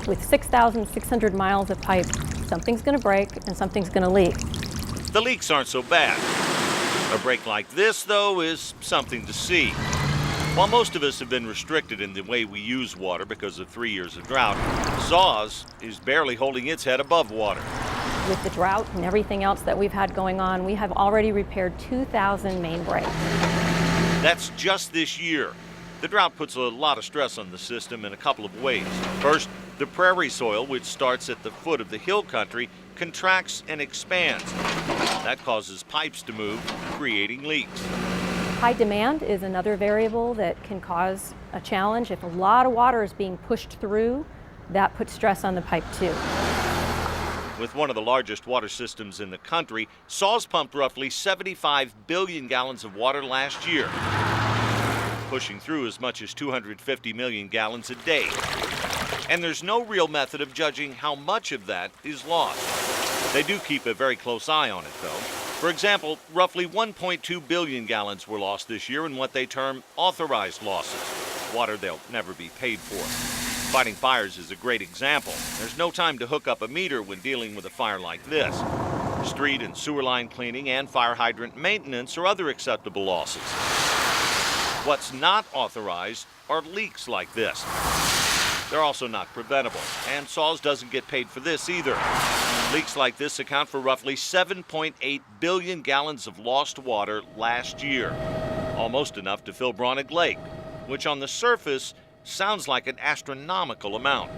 With 6,600 miles of pipe, something's going to break and something's going to leak. The leaks aren't so bad. A break like this, though, is something to see. While most of us have been restricted in the way we use water because of 3 years of drought, SAWS is barely holding its head above water. With the drought and everything else that we've had going on, we have already repaired 2,000 main breaks. That's just this year. The drought puts a lot of stress on the system in a couple of ways. First, the prairie soil, which starts at the foot of the hill country, contracts and expands. That causes pipes to move, creating leaks. High demand is another variable that can cause a challenge. If a lot of water is being pushed through, that puts stress on the pipe too. With one of the largest water systems in the country, SAWS pumped roughly 75 billion gallons of water last year, pushing through as much as 250 million gallons a day. And there's no real method of judging how much of that is lost. They do keep a very close eye on it, though. For example, roughly 1.2 billion gallons were lost this year in what they term authorized losses, water they'll never be paid for. Fighting fires is a great example. There's no time to hook up a meter when dealing with a fire like this. Street and sewer line cleaning and fire hydrant maintenance are other acceptable losses. What's not authorized are leaks like this. They're also not preventable, and SAWS doesn't get paid for this either. Leaks like this account for roughly 7.8 billion gallons of lost water last year, almost enough to fill Braunig Lake, which on the surface sounds like an astronomical amount.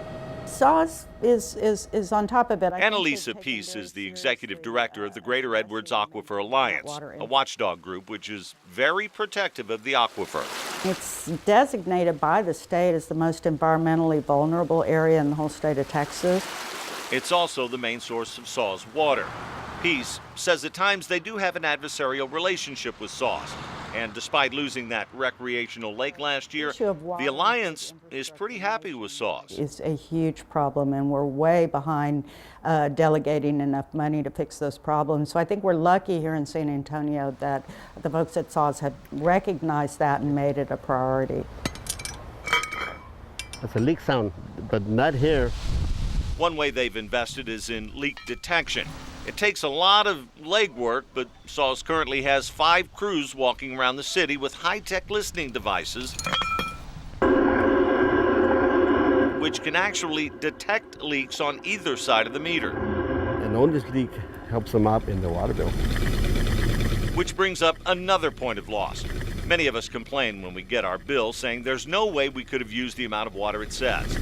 SAWS is on top of it. Annalisa Peace is the executive director of the Greater Edwards Aquifer Alliance, a watchdog group which is very protective of the aquifer. It's designated by the state as the most environmentally vulnerable area in the whole state of Texas. It's also the main source of SAWS water. Peace says at times they do have an adversarial relationship with SAWS. And despite losing that recreational lake last year, the Alliance is pretty happy with SAWS. It's a huge problem, and we're way behind delegating enough money to fix those problems. So I think we're lucky here in San Antonio that the folks at SAWS have recognized that and made it a priority. That's a leak sound, but not here. One way they've invested is in leak detection. It takes a lot of legwork, but SAWS currently has 5 crews walking around the city with high-tech listening devices which can actually detect leaks on either side of the meter. And on this leak helps them out in the water bill. Which brings up another point of loss. Many of us complain when we get our bill saying there's no way we could have used the amount of water it says.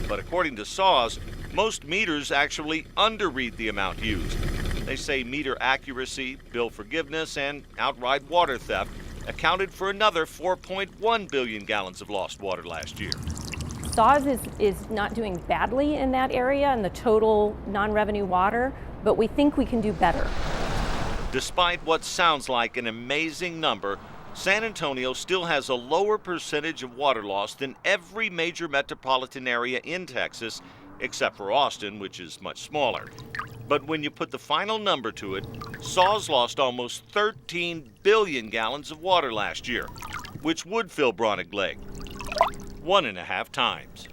But according to SAWS, most meters actually underread the amount used. They say meter accuracy, bill forgiveness, and outright water theft accounted for another 4.1 billion gallons of lost water last year. SAWS is not doing badly in that area in the total non-revenue water, but we think we can do better. Despite what sounds like an amazing number, San Antonio still has a lower percentage of water loss than every major metropolitan area in Texas, except for Austin, which is much smaller. But when you put the final number to it, SAWS lost almost 13 billion gallons of water last year, which would fill Braunig Lake 1.5 times.